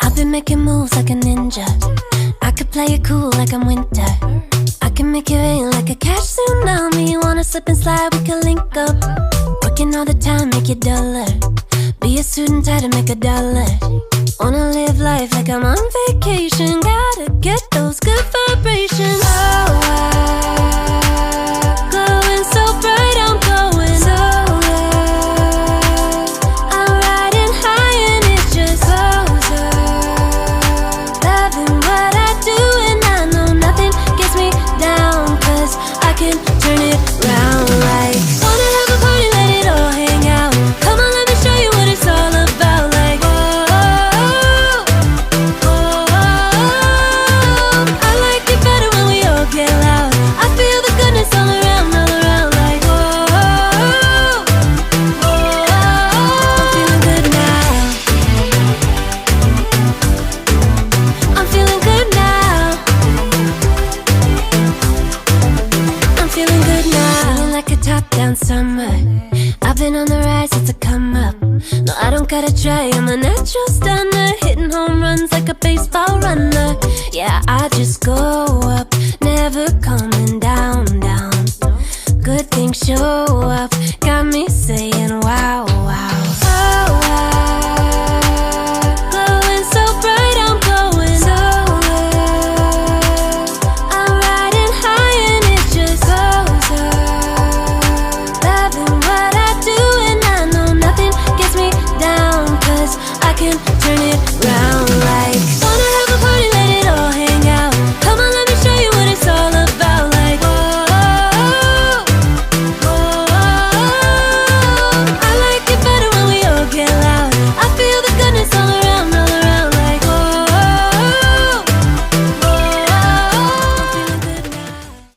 I've been making moves like a ninja. I could play it cool like I'm winter. I can make it rain like a cash tsunami. Wanna slip and slide, we can link up. Working all the time, make it duller. Be a student, try to make $1. Wanna live life like I'm on vacation. Gotta get those good vibrations. Oh, glowing so bright, I'm going so high. I'm riding high and it's just closer. Loving what I do and I know nothing gets me down, 'cause I can turn it round like wanna have a party, let it all hang out. Come on, let me show you what it's all about. Like I like it better when we all get loud. I feel the goodness all around, like I'm feeling good now. I'm feeling good now. I'm feeling good now. Feeling like a top-down summer. I've been on the rise, it's a come up. No, I don't gotta try, I'm a natural stunner. Hitting home runs like a baseball runner. Yeah, I just go